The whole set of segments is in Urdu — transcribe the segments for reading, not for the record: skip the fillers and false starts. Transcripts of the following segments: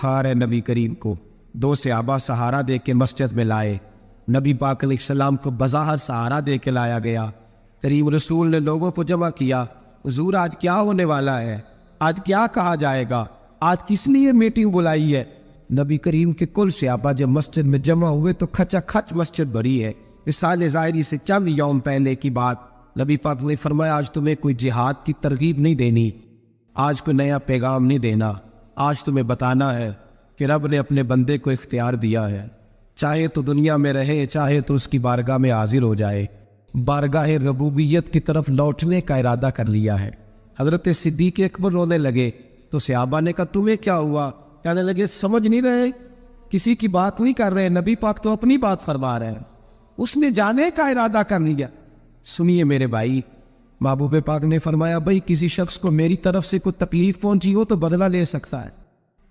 اٹھا رہے نبی کریم کو، دو صحابہ سہارا دے کے مسجد میں لائے، نبی پاک علیہ السلام کو بظاہر سہارا دے کے لایا گیا۔ کریم رسول نے لوگوں کو جمع کیا، حضور آج کیا ہونے والا ہے، آج کیا کہا جائے گا، آج کس لیے میٹنگ بلائی ہے؟ نبی کریم کے کل صحابہ جب مسجد میں جمع ہوئے تو کھچا کھچ مسجد بھری ہے۔ وصال ظاہری سے چند یوم پہلے کی بات، نبی پاک نے فرمایا آج تمہیں کوئی جہاد کی ترغیب نہیں دینی، آج کوئی نیا پیغام نہیں دینا، آج تمہیں بتانا ہے کہ رب نے اپنے بندے کو اختیار دیا ہے، چاہے تو دنیا میں رہے، چاہے تو اس کی بارگاہ میں حاضر ہو جائے، بارگاہ ربوبیت کی طرف لوٹنے کا ارادہ کر لیا ہے۔ حضرت صدیق اکبر رونے لگے تو صحابہ نے کہا تمہیں کیا ہوا؟ کہنے لگے سمجھ نہیں رہے، کسی کی بات نہیں کر رہے، نبی پاک تو اپنی بات فرما رہے ہیں، اس نے جانے کا ارادہ کر لیا۔ سنیے میرے بھائی، محبوب پاک نے فرمایا بھائی کسی شخص کو میری طرف سے کوئی تکلیف پہنچی ہو تو بدلہ لے سکتا ہے،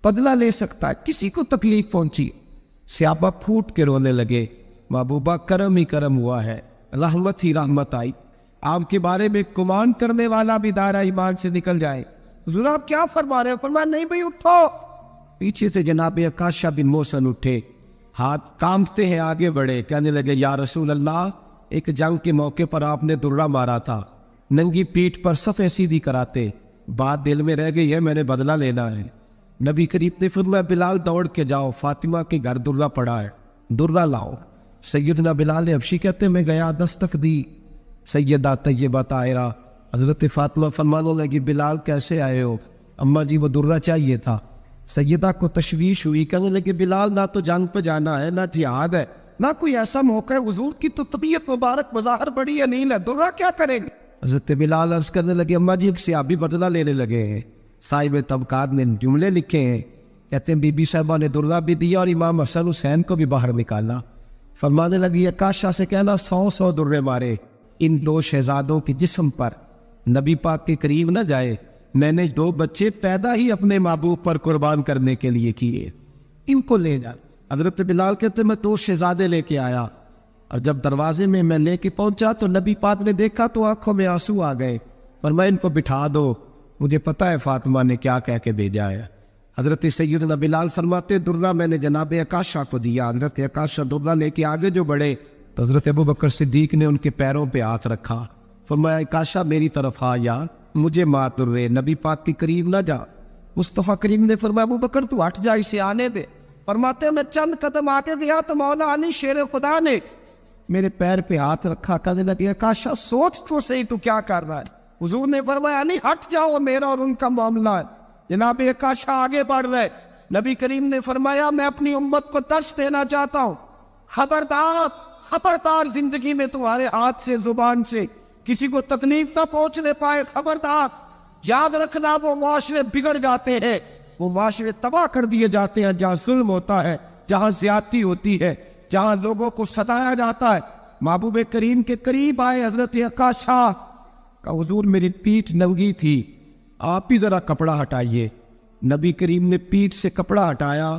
بدلہ لے سکتا ہے، کسی کو تکلیف پہنچی۔ صحابہ پھوٹ کے رونے لگے، محبوبہ کرم ہی کرم ہوا ہے، رحمت ہی رحمت آئی، آپ کے بارے میں گمان کرنے والا بھی دائرہ ایمان سے نکل جائے۔ حضور آپ کیا فرما رہے ہیں؟ فرمایا نہیں بھائی اٹھو۔ پیچھے سے جناب عکاشہ بن محصن اٹھے، ہاتھ کانپتے ہیں آگے بڑھے، کہنے لگے یا رسول اللہ، ایک جنگ کے موقع پر آپ نے درہ مارا تھا، ننگی پیٹھ پر صفیں سیدھی کراتے، بات دل میں رہ گئی ہے، میں نے بدلہ لینا ہے۔ نبی کریم نے فرمایا بلال دوڑ کے جاؤ، فاطمہ کے گھر درہ پڑا ہے، درہ لاؤ۔ سیدنا بلال حبشی کہتے میں گیا، دستک دی، سیدہ طیبہ طاہرہ حضرت فاطمہ فرمانے لگی بلال کیسے آئے ہو؟ اماں جی وہ درہ چاہیے تھا۔ سیدہ کو تشویش ہوئی، کہنے لگے بلال نہ تو جنگ پہ جانا ہے، نہ جہاد ہے، نہ کوئی ایسا موقع ہے، حضور کی تو طبیعت مبارک بظاہر بڑی انیل ہے، درہ کیا کریں گے؟ حضرت بلال عرض کرنے لگے اماں جی ایک صحابی بدلہ لینے لگے ہیں، صاحب طبقات نے جملے لکھے ہیں، کہتے ہیں بی بی صاحبہ نے درہ بھی دیا اور امام حسن حسین کو بھی باہر نکالا۔ فرمانے لگی عکاشہ سے کہنا 100 درے مارے ان دو شہزادوں کے جسم پر، نبی پاک کے قریب نہ جائے، میں نے 2 بچے پیدا ہی اپنے محبوب پر قربان کرنے کے لیے کیے، ان کو لے جا۔ حضرت بلال کہتے میں 2 شہزادے لے کے آیا، اور جب دروازے میں لے کے پہنچا تو نبی پاک نے دیکھا تو آنکھوں میں آنسو آ گئے، فرمایا ان کو بٹھا دو، مجھے پتہ ہے فاطمہ نے کیا کہہ کے بھیجا ہے۔ حضرت سیدنا بلال فرماتے درہ میں نے جناب عکاشہ کو دیا، حضرت عکاشہ درہ لے کے آگے جو بڑھے تو حضرت ابوبکر صدیق نے ان کے پیروں پہ ہاتھ رکھا، فرمایا عکاشہ میری طرف آ یار، مجھے مار درے، نبی پاک کے قریب نہ جا۔ مصطفیٰ کریم نے فرمایا ابوبکر تو ہٹ جا، اسے آنے دے۔ فرماتے میں چند قدم آگے گیا تو مولا علی شیر خدا نے میرے پیر پہ ہاتھ رکھا، کہنے لگے عکاشہ سوچ تو صحیح تو کیا کر رہا ہے؟ حضور نے فرمایا علی ہٹ جاؤ، میرا اور ان کا معاملہ ہے۔ جناب عکاشہ آگے بڑھ رہے، نبی کریم نے فرمایا میں اپنی امت کو درس دینا چاہتا ہوں، خبردار خبردار زندگی میں تمہارے ہاتھ سے زبان سے کسی کو تکلیف نہ پہنچنے پائے، خبردار یاد رکھنا وہ معاشرے بگڑ جاتے ہیں، وہ معاشرے تباہ کر دیے جاتے ہیں جہاں ظلم ہوتا ہے، جہاں زیادتی ہوتی ہے، جہاں لوگوں کو ستایا جاتا ہے۔ محبوب کریم کے قریب آئے حضرت عکاشہ کہ حضور میری پیٹھ ننگی تھی، آپ ہی ذرا کپڑا ہٹائیے۔ نبی کریم نے پیٹھ سے کپڑا ہٹایا،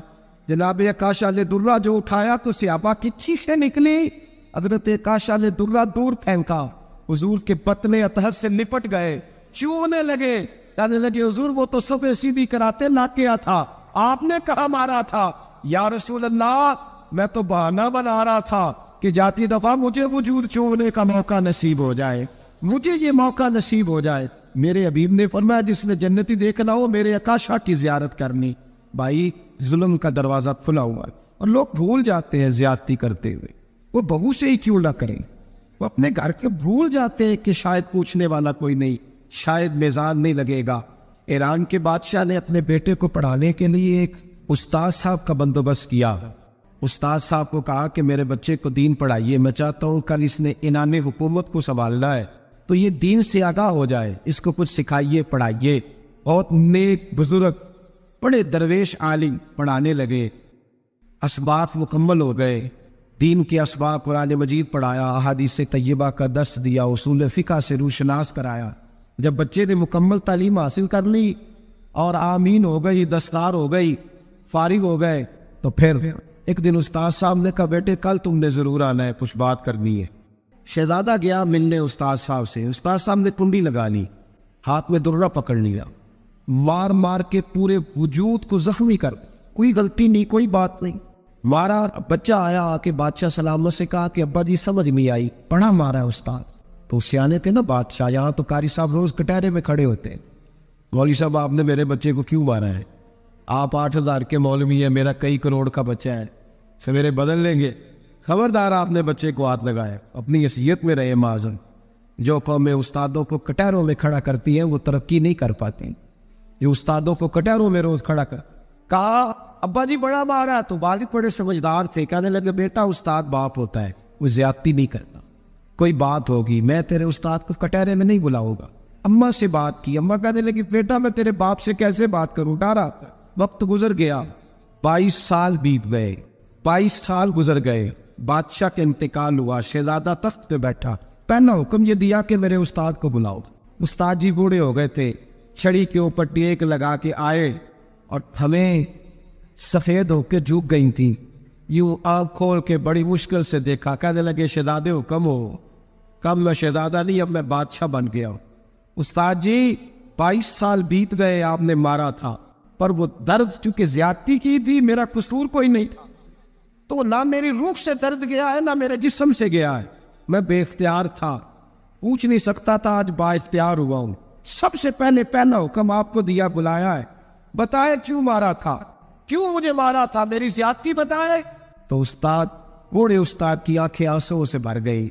جناب عکاشہ نے درہ جو اٹھایا تو صحابہ کی چیخیں نکلی، حضرت عکاشہ نے درہ دور پھینکا، حضور کے پتلے اطہر سے لپٹ گئے، چونے لگے، کہنے لگے حضور وہ تو صفیں سیدھی کراتے لا کیا تھا، آپ نے کہا مارا تھا؟ یا رسول اللہ میں تو بہانہ بنا رہا تھا کہ جاتی دفعہ مجھے وجود چھونے کا موقع نصیب ہو جائے، مجھے یہ موقع نصیب ہو جائے۔ میرے حبیب نے فرمایا جس نے جنتی دیکھنا ہو میرے عکاشہ کی زیارت کرنی۔ بھائی ظلم کا دروازہ کھلا ہوا ہے اور لوگ بھول جاتے ہیں زیادتی کرتے ہوئے، وہ بہو سے ہی کیوں نہ کریں، وہ اپنے گھر کے بھول جاتے ہیں کہ شاید پوچھنے والا کوئی نہیں، شاید میزان نہیں لگے گا۔ ایران کے بادشاہ نے اپنے بیٹے کو پڑھانے کے لیے ایک استاد صاحب کا بندوبست کیا، استاد صاحب کو کہا کہ میرے بچے کو دین پڑھائیے، میں چاہتا ہوں کل اس نے انعام حکومت کو سنبھالنا ہے تو یہ دین سے آگاہ ہو جائے، اس کو کچھ سکھائیے پڑھائیے۔ بہت نیک بزرگ بڑے درویش عالم پڑھانے لگے، اسباق مکمل ہو گئے، دین کے اسباق قرآن مجید پڑھایا، احادیث طیبہ کا درس دیا، اصول فقہ سے روشناس کرایا۔ جب بچے نے مکمل تعلیم حاصل کر لی اور آمین ہو گئی، دستار ہو گئی، فارغ ہو گئے، تو پھر ایک دن استاد صاحب نے کہا بیٹے کل تم نے ضرور آنا ہے، کچھ بات کرنی ہے۔ شہزادہ گیا ملنے استاد صاحب سے، استاد صاحب نے کنڈی لگا لی، ہاتھ میں درہ پکڑ لیا، مار مار کے پورے وجود کو زخمی کر، کوئی غلطی نہیں، کوئی بات نہیں. مارا. بچہ آیا آ کے بادشاہ سلامت سے کہا کہ ابا جی سمجھ نہیں آئی، بڑا مارا ہے استاد. تو سیانے تھے نا بادشاہ، یہاں تو قاری صاحب روز کٹہرے میں کھڑے ہوتے ہیں. مولوی صاحب آپ نے میرے بچے کو کیوں مارا ہے؟ آپ 8,000 کے مولوی ہیں، میرا کئی کروڑ کا بچہ ہے، سویرے بدل لیں گے. خبردار آپ نے بچے کو ہاتھ لگایا. اپنی حیثیت میں رہے معذن. جو قومیں استادوں کو کٹہروں میں کھڑا کرتی ہیں وہ ترقی نہیں کر پاتی. یہ استادوں کو کٹہروں میں روز کھڑا کر کہا ابا جی بڑا مارا. تو والد بڑے سمجھدار تھے، کہنے لگے بیٹا استاد باپ ہوتا ہے، وہ زیادتی نہیں کرتا. کوئی بات ہوگی میں تیرے استاد کو کٹہرے میں نہیں بلاؤں گا. اماں سے بات کی. اماں کہنے لگی بیٹا میں تیرے باپ سے کیسے بات کروں، ڈر آتا. وقت گزر گیا، 22 سال بیت گئے. 22 سال گزر گئے. بادشاہ کے انتقال ہوا، شہزادہ تخت پہ بیٹھا. پہلا حکم یہ دیا کہ میرے استاد کو بلاؤ. استاد جی بوڑھے ہو گئے تھے، چھڑی کے اوپر ٹیک لگا کے آئے اور ہمیں سفید ہو کے جھک گئی تھی. یوں آنکھ کھول کے بڑی مشکل سے دیکھا. کہنے لگے شہزادے حکم ہو. کب میں شہزادہ نہیں، اب میں بادشاہ بن گیا ہوں. استاد جی 22 سال بیت گئے، آپ نے مارا تھا، پر وہ درد چونکہ زیادتی کی تھی، میرا قصور کوئی نہیں تھا، تو نہ میری روح سے درد گیا ہے نہ میرے جسم سے گیا ہے. میں بے اختیار تھا، پوچھ نہیں سکتا تھا، آج با اختیار ہوا ہوں. سب سے پہلے پہلا حکم آپ کو دیا، بلایا ہے. بتائے کیوں مارا تھا، کیوں مجھے مارا تھا، میری زیادتی بتائے. تو استاد، بوڑھے استاد کی آنکھیں آنسوں سے بھر گئی.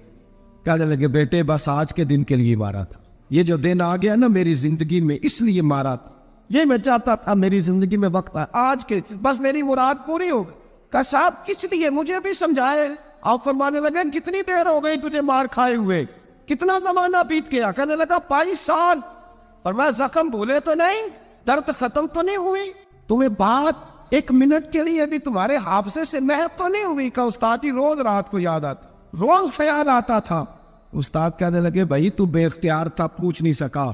کہنے لگے بیٹے بس آج کے دن کے لیے مارا تھا. یہ جو دن آ گیا نا میری زندگی میں، اس لیے مارا تھا. یہ میں چاہتا تھا میری زندگی میں وقت ہے، آج کے بس میری مراد پوری ہو گئی. کہا صاحب کس لیے، مجھے بھی سمجھائے. آپ فرمانے لگے کتنی دیر ہو گئی تجھے مار کھائے ہوئے، کتنا زمانہ بیت گیا. کہنے لگا 22 سال. اور میں زخم بھولے تو نہیں، درد ختم تو نہیں ہوئی، تمہیں بات 1 منٹ کے لیے بھی تمہارے حافظے سے محو تو نہیں ہوئی. کہ استاد ہی روز رات کو یاد آتا، روز خیال آتا تھا. استاد کہنے لگے بھائی تو بے اختیار تھا، پوچھ نہیں سکا.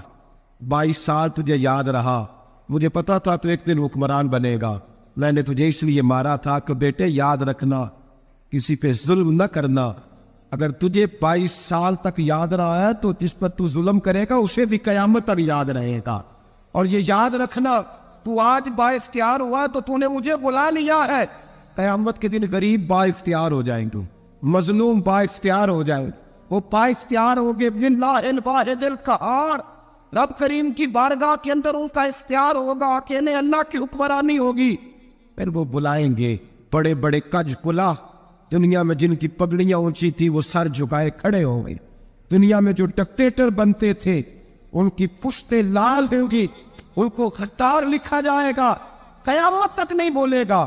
22 سال تجھے یاد رہا، مجھے پتا تھا تو ایک دن حکمران بنے گا. میں نے تجھے اس لیے مارا تھا کہ بیٹے یاد رکھنا، کسی پہ ظلم نہ کرنا. اگر تجھے 22 سال تک یاد رہا ہے تو جس پر تو ظلم کرے گا اسے بھی قیامت تک یاد رہے گا. اور یہ یاد رکھنا، تو آج با اختیار ہوا تو تو نے مجھے بلا لیا ہے. قیامت کے دن غریب با اختیار ہو جائیں گے، مظلوم با اختیار ہو جائیں گے. وہ با اختیار ہوں گے باللہ الواحد القہار. رب کریم کی بارگاہ کے اندر ان کا اختیار ہوگا کہ انہیں اللہ کی حکمرانی ہوگی. پھر وہ بلائیں گے بڑے بڑے کج کلا، دنیا میں جن کی پگڑیاں اونچی تھی وہ سر جھکائے کھڑے ہوں گے. دنیا میں جو ڈکٹیٹر بنتے تھے ان کی پشتیں لال ہوں گی، ان کو خطار لکھا جائے گا، قیامت تک نہیں بولے گا.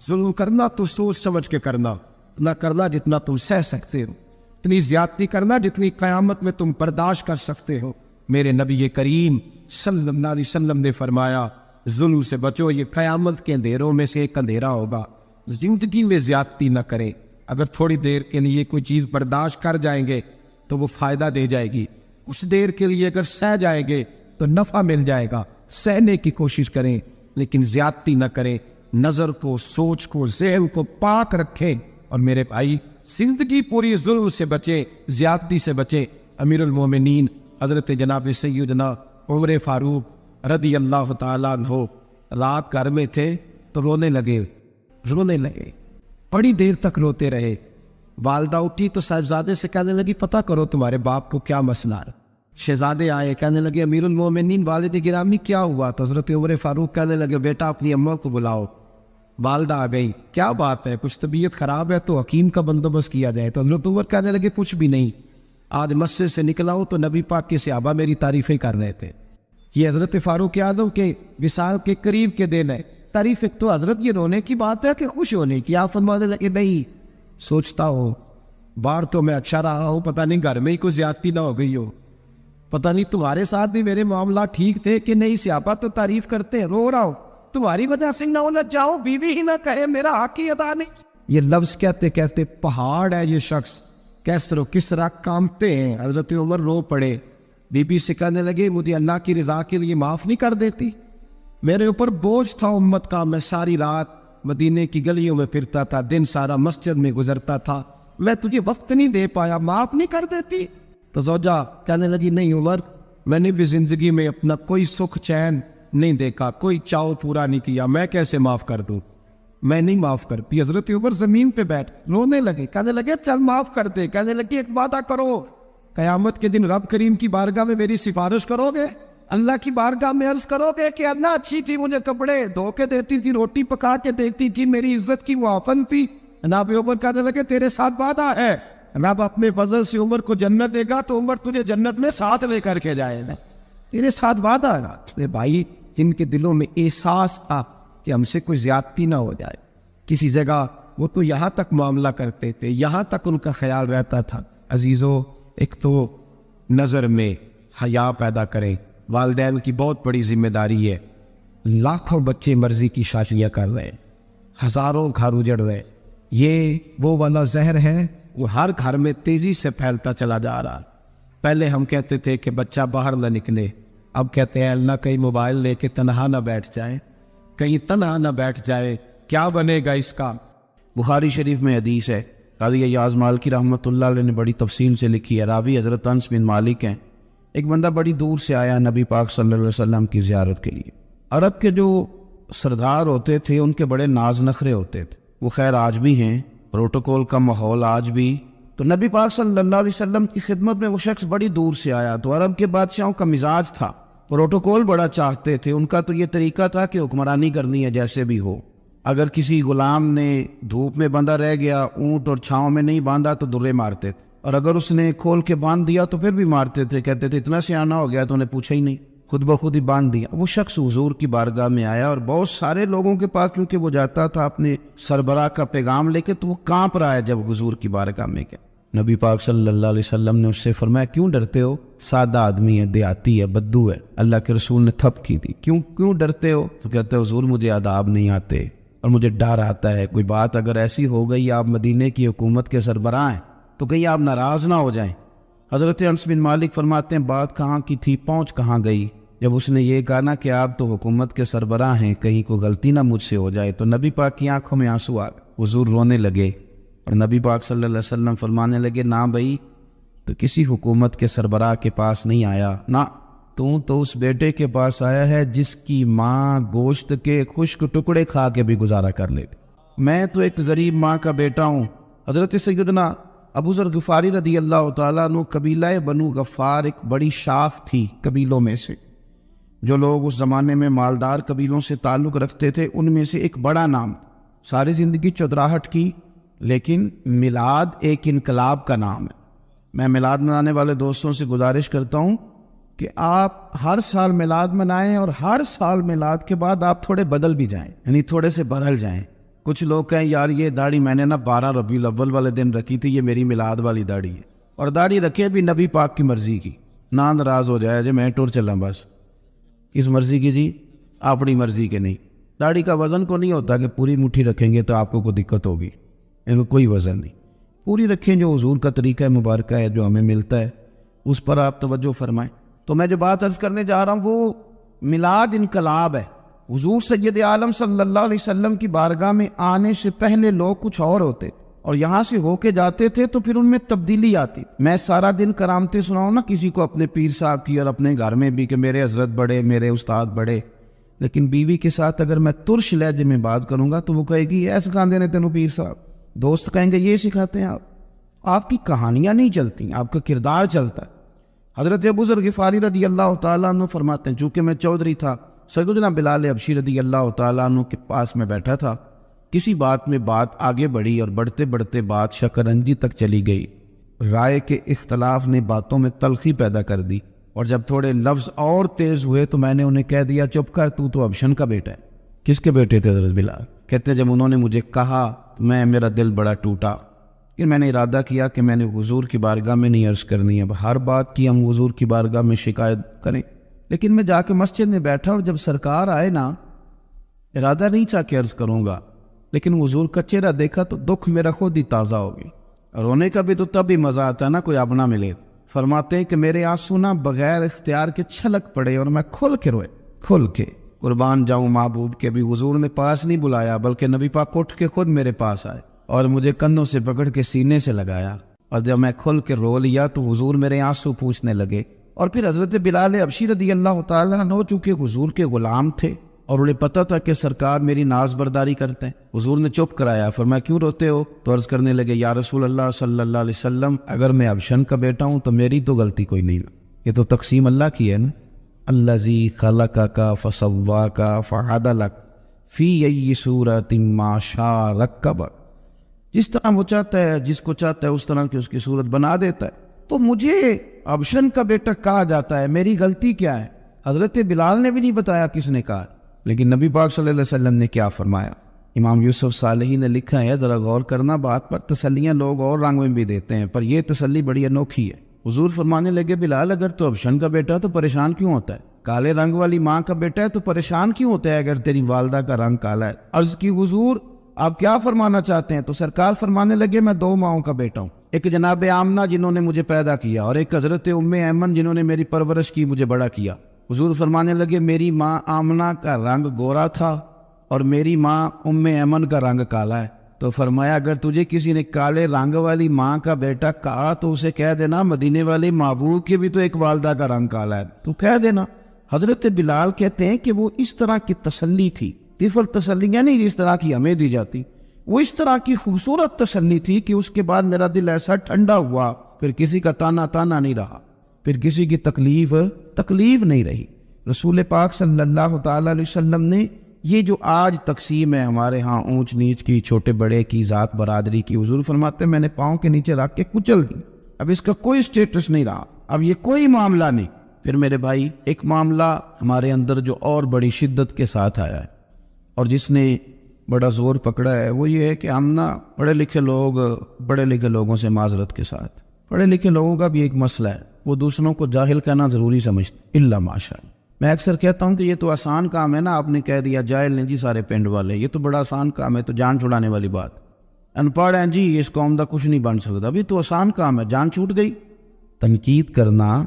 ظلم کرنا تو سوچ سمجھ کے کرنا، نہ کرنا جتنا تم سہ سکتے ہو، اتنی زیادتی کرنا جتنی قیامت میں تم برداشت کر سکتے ہو. میرے نبی کریم صلی اللہ علیہ وسلم نے فرمایا ظلم سے بچو، یہ قیامت کے اندھیروں میں سے ایک اندھیرا ہوگا. زندگی میں زیادتی نہ کریں. اگر تھوڑی دیر کے لیے کوئی چیز برداشت کر جائیں گے تو وہ فائدہ دے جائے گی. کچھ دیر کے لیے اگر سہ جائیں گے تو نفع مل جائے گا. سہنے کی کوشش کریں لیکن زیادتی نہ کریں. نظر کو، سوچ کو، ذہن کو پاک رکھیں. اور میرے بھائی زندگی پوری ظلم سے بچے، زیادتی سے بچے. امیر المومنین حضرت جناب سیدنا عمر فاروق رضی اللہ تعالیٰ عنہ رات گھر میں تھے تو رونے لگے. بڑی دیر تک روتے رہے. والدہ اٹھی تو صاحبزادے سے کہنے لگی پتہ کرو تمہارے باپ کو کیا مسئلہ ہے. شہزادے آئے، کہنے لگے امیر المومنین والد گرامی کیا ہوا. تو حضرت عمر فاروق کہنے لگے بیٹا اپنی اماں کو بلاؤ. والدہ آ گئی، کیا بات ہے، کچھ طبیعت خراب ہے تو حکیم کا بندوبست کیا جائے. تو حضرت عمر کہنے لگے کچھ بھی نہیں، آج مسجد سے نکلا ہوں تو نبی پاک کے صحابہ میری تعریفیں کر رہے تھے. یہ حضرت فاروق اعظم کے وصال کے قریب کے دن ہے. تعریف تو حضرت یہ رونے کی بات ہے کہ خوش ہونے کی. آپ فرمانے لگے نہیں، سوچتا ہوں باہر تو میں اچھا رہا ہوں، پتہ نہیں گھر میں ہی کوئی زیادتی نہ ہو گئی ہو، پتہ نہیں تمہارے ساتھ بھی میرے معاملات ٹھیک تھے کہ نہیں. صحابہ تو تعریف کرتے ہیں، رو رہا ہوں تمہاری وجہ سے نہ الجھ جاؤ، بیوی ہی نہ کہے میرا حق ہی ادا نہیں. یہ لفظ کہتے کہتے پہاڑ ہے یہ شخص، کیسر و کسرا کامتے ہیں. حضرت عمر رو پڑے. بی بی سے کہنے لگے مجھے اللہ کی رضا کے لیے معاف نہیں کر دیتی. میرے اوپر بوجھ تھا امت کا، میں ساری رات مدینے کی گلیوں میں پھرتا تھا، دن سارا مسجد میں گزرتا تھا، میں تجھے وقت نہیں دے پایا، معاف نہیں کر دیتی. تو زوجہ کہنے لگی نہیں عمر، میں نے بھی زندگی میں اپنا کوئی سکھ چین نہیں دیکھا، کوئی چاؤ پورا نہیں کیا، میں کیسے معاف کر دوں؟ میں نہیں معاف کرتی۔ حضرت عمر زمین پہ بیٹھ رونے لگے، کہنے لگے چل معاف کر دے۔ کہنے لگے ایک وعدہ کرو، قیامت کے دن رب کریم کی بارگاہ میں میری سفارش کرو گے، اللہ کی بارگاہ میں عرض کرو گے کہ اللہ اچھی تھی، مجھے کپڑے دھو کے دیتی تھی، روٹی پکا کے دیتی تھی، میری عزت کی محافظ تھی۔ جناب عمر کہنے لگے تیرے ساتھ وعدہ ہے، رب اپنے فضل سے عمر کو جنت دے گا تو عمر تجھے جنت میں ساتھ لے کر کے جائے گا، تیرے ساتھ وعدہ ہے۔ بھائی جن کے دلوں میں احساس تھا کہ ہم سے کوئی زیادتی نہ ہو جائے کسی جگہ، وہ تو یہاں تک معاملہ کرتے تھے، یہاں تک ان کا خیال رہتا تھا۔ عزیزو، ایک تو نظر میں حیا پیدا کریں، والدین کی بہت بڑی ذمہ داری ہے۔ لاکھوں بچے مرضی کی شادیاں کر رہے ہیں، ہزاروں گھر اجڑ رہے ہیں، یہ وہ والا زہر ہے، وہ ہر گھر میں تیزی سے پھیلتا چلا جا رہا۔ پہلے ہم کہتے تھے کہ بچہ باہر نہ نکلے، اب کہتے ہیں اللہ کہیں موبائل لے کے تنہا نہ بیٹھ جائے، کہیں تنہا نہ بیٹھ جائے، کیا بنے گا اس کا؟ بخاری شریف میں حدیث ہے، قاضی ایاز مالکی رحمۃ اللہ علیہ نے بڑی تفصیل سے لکھی ہے، راوی حضرت انس بن مالک ہیں۔ ایک بندہ بڑی دور سے آیا نبی پاک صلی اللہ علیہ وسلم کی زیارت کے لیے۔ عرب کے جو سردار ہوتے تھے ان کے بڑے ناز نخرے ہوتے تھے، وہ خیر آج بھی ہیں، پروٹوکول کا ماحول آج بھی۔ تو نبی پاک صلی اللہ علیہ وسلم کی خدمت میں وہ شخص بڑی دور سے آیا، تو عرب کے بادشاہوں کا مزاج تھا، پروٹوکول بڑا چاہتے تھے، ان کا تو یہ طریقہ تھا کہ حکمرانی کرنی ہے جیسے بھی ہو۔ اگر کسی غلام نے دھوپ میں بندھا رہ گیا، اونٹ اور چھاؤں میں نہیں باندھا تو درے مارتے تھے، اور اگر اس نے کھول کے باندھ دیا تو پھر بھی مارتے تھے، کہتے تھے اتنا سیانا ہو گیا تو انہیں پوچھا ہی نہیں، خود بخود ہی باندھ دیا۔ وہ شخص حضور کی بارگاہ میں آیا اور بہت سارے لوگوں کے پاس کیونکہ وہ جاتا تھا اپنے سربراہ کا پیغام لے کے، تو وہ کانپ رہا ہے جب حضور کی بارگاہ میں گیا۔ نبی پاک صلی اللہ علیہ وسلم نے اس سے فرمایا کیوں ڈرتے ہو؟ سادہ آدمی ہے، دیہاتی ہے، بدو ہے۔ اللہ کے رسول نے تھپ کی دی، کیوں ڈرتے ہو؟ تو کہتے حضور مجھے آداب نہیں آتے اور مجھے ڈر آتا ہے، کوئی بات اگر ایسی ہو گئی، آپ مدینے کی حکومت کے سربراہ ہیں تو کہیں آپ ناراض نہ ہو جائیں۔ حضرت انس بن مالک فرماتے ہیں بات کہاں کی تھی، پہنچ کہاں گئی؟ جب اس نے یہ کہا نا کہ آپ تو حکومت کے سربراہ ہیں، کہیں کوئی غلطی نہ مجھ سے ہو جائے، تو نبی پاک کی آنکھوں میں آنسو آ گئے، حضور رونے لگے اور نبی پاک صلی اللہ علیہ وسلم فرمانے لگے نہ بھائی، تو کسی حکومت کے سربراہ کے پاس نہیں آیا، نہ تو اس بیٹے کے پاس آیا ہے جس کی ماں گوشت کے خشک ٹکڑے کھا کے بھی گزارا کر لیتی۔ میں تو ایک غریب ماں کا بیٹا ہوں۔ حضرت سیدنا ابو ذر غفاری رضی اللہ تعالیٰ عنہ، قبیلہ بنو غفار ایک بڑی شاخ تھی قبیلوں میں سے، جو لوگ اس زمانے میں مالدار قبیلوں سے تعلق رکھتے تھے، ان میں سے ایک بڑا نام، ساری زندگی چودراہٹ کی، لیکن میلاد ایک انقلاب کا نام ہے۔ میں میلاد منانے والے دوستوں سے گزارش کرتا ہوں کہ آپ ہر سال میلاد منائیں اور ہر سال میلاد کے بعد آپ تھوڑے بدل بھی جائیں، یعنی تھوڑے سے بدل جائیں۔ کچھ لوگ کہیں یار یہ داڑھی میں نے نا 12 ربیع الاول والے دن رکھی تھی، یہ میری میلاد والی داڑھی ہے، اور داڑھی رکھے بھی نبی پاک کی مرضی کی، نہ ناراض ہو جائے جی میں ٹور چلا بس، کس مرضی کی جی؟ اپنی مرضی کے نہیں۔ داڑھی کا وزن کو نہیں ہوتا کہ پوری مٹھی رکھیں گے تو آپ کو کوئی دقت ہوگی، ان کو کوئی وزن نہیں، پوری رکھیں، جو حضور کا طریقہ مبارکہ ہے جو ہمیں ملتا ہے اس پر آپ توجہ فرمائیں۔ تو میں جو بات عرض کرنے جا رہا ہوں وہ میلاد انقلاب ہے۔ حضور سید عالم صلی اللہ علیہ وسلم کی بارگاہ میں آنے سے پہلے لوگ کچھ اور ہوتے اور یہاں سے ہو کے جاتے تھے تو پھر ان میں تبدیلی آتی۔ میں سارا دن کرامتیں سناؤں نا کسی کو اپنے پیر صاحب کی اور اپنے گھر میں بھی کہ میرے حضرت بڑے، میرے استاد بڑے، لیکن بیوی کے ساتھ اگر میں ترش لہجے میں بات کروں گا تو وہ کہے گی ایسا سکھاتے نے تینوں پیر صاحب، دوست کہیں گے یہ سکھاتے ہیں آپ کی کہانیاں نہیں چلتی، آپ کا کردار چلتا ہے۔ حضرت ابو ذر غفاری رضی اللہ تعالیٰ عنہ فرماتے ہیں چونکہ میں چودھری تھا، سیدنا بلال حبشی رضی اللہ تعالیٰ عنہ کے پاس میں بیٹھا تھا، کسی بات میں بات آگے بڑھی اور بڑھتے بڑھتے بات شکرنجی تک چلی گئی، رائے کے اختلاف نے باتوں میں تلخی پیدا کر دی، اور جب تھوڑے لفظ اور تیز ہوئے تو میں نے انہیں کہہ دیا چپ کر، تو حبشن کا بیٹا ہے۔ کس کے بیٹے تھے حضرت بلال؟ کہتے ہیں جب انہوں نے مجھے کہا تو میرا دل بڑا ٹوٹا، کہ میں نے ارادہ کیا کہ میں نے حضور کی بارگاہ میں نہیں عرض کرنی ہے، ہر بات کی ہم حضور کی بارگاہ میں شکایت کریں، لیکن میں جا کے مسجد میں بیٹھا اور جب سرکار آئے نا، ارادہ نہیں چاہ کے عرض کروں گا، لیکن حضور کا چہرہ دیکھا تو دکھ میرا خود ہی تازہ ہو گیا۔ رونے کا بھی تو تب ہی مزہ آتا ہے نا کوئی اپنا ملے۔ فرماتے ہیں کہ میرے آنسو نہ بغیر اختیار کے چھلک پڑے اور میں کھل کے روئے، کھل کے۔ قربان جاؤں محبوب کے بھی حضور نے پاس نہیں بلایا، بلکہ نبی پاک اٹھ کے خود میرے پاس آئے اور مجھے کندھوں سے پکڑ کے سینے سے لگایا، اور جب میں کھل کے رو لیا تو حضور میرے آنسو پوچھنے لگے اور پھر حضرت بلال حبشی رضی اللہ تعالیٰ عنہ چونکہ حضور کے غلام تھے اور انہیں پتہ تھا کہ سرکار میری ناز برداری کرتے ہیں، حضور نے چپ کرایا، فرمایا کیوں روتے ہو؟ تو عرض کرنے لگے یا رسول اللہ صلی اللہ علیہ وسلم اگر میں حبشن کا بیٹا ہوں تو میری تو غلطی کوئی نہیں نا، یہ تو تقسیم اللہ کی ہے نا، الذی خلقک فسواک فعدلک فی ای صورت ما شاء رکبک، جس طرح وہ چاہتا ہے، جس کو چاہتا ہے اس طرح کی اس کی صورت بنا دیتا ہے، تو مجھے حبشن کا بیٹا کہا جاتا ہے، میری غلطی کیا ہے؟ حضرت بلال نے بھی نہیں بتایا کس نے کہا، لیکن نبی پاک صلی اللہ علیہ وسلم نے کیا فرمایا؟ امام یوسف صالحی نے لکھا ہے، ذرا غور کرنا بات پر، تسلیاں لوگ اور رنگ میں بھی دیتے ہیں پر یہ تسلی بڑی انوکھی ہے۔ حضور فرمانے لگے بلال اگر تو حبشن کا بیٹا تو پریشان کیوں ہوتا ہے؟ کالے رنگ والی ماں کا بیٹا ہے تو پریشان کیوں ہوتا ہے اگر تیری والدہ کا رنگ کالا ہے؟ عرض کی حضور آپ کیا فرمانا چاہتے ہیں؟ تو سرکار فرمانے لگے میں دو ماؤں کا بیٹا ہوں، ایک جناب آمنہ جنہوں نے مجھے پیدا کیا اور ایک حضرت ام ایمن جنہوں نے میری پرورش کی، مجھے بڑا کیا۔ حضور فرمانے لگے میری ماں آمنہ کا رنگ گورا تھا اور میری ماں ام ایمن کا رنگ کالا ہے، تو فرمایا اگر تجھے کسی نے کالے رنگ والی ماں کا بیٹا کہا تو اسے کہہ دینا مدینے والے محبوب کی بھی تو ایک والدہ کا رنگ کالا ہے، تو کہہ دینا۔ حضرت بلال کہتے ہیں کہ وہ اس طرح کی تسلی تھی، طفل تسلیاں نہیں جس طرح کی ہمیں دی جاتی، وہ اس طرح کی خوبصورت تسلی تھی کہ اس کے بعد میرا دل ایسا ٹھنڈا ہوا، پھر کسی کا تانا نہیں رہا، پھر کسی کی تکلیف نہیں رہی۔ رسول پاک صلی اللہ تعالی علیہ وسلم نے یہ جو آج تقسیم ہے ہمارے ہاں اونچ نیچ کی، چھوٹے بڑے کی، ذات برادری کی، حضور فرماتے ہیں میں نے پاؤں کے نیچے رکھ کے کچل دی، اب اس کا کوئی سٹیٹس نہیں رہا، اب یہ کوئی معاملہ نہیں۔ پھر میرے بھائی ایک معاملہ ہمارے اندر جو اور بڑی شدت کے ساتھ آیا ہے اور جس نے بڑا زور پکڑا ہے وہ یہ ہے کہ ہم نا پڑھے لکھے لوگوں سے معذرت کے ساتھ، پڑھے لکھے لوگوں کا بھی ایک مسئلہ ہے، وہ دوسروں کو جاہل کہنا ضروری سمجھتے الا ماشاء اللہ۔ میں اکثر کہتا ہوں کہ یہ تو آسان کام ہے نا، آپ نے کہہ دیا جاہل نہیں جی سارے پنڈ والے، یہ تو بڑا آسان کام ہے، تو جان چھڑانے والی بات، ان پڑھ ہیں جی اس قوم دا کچھ نہیں بن سکتا، ابھی تو آسان کام ہے، جان چھوٹ گئی۔ تنقید کرنا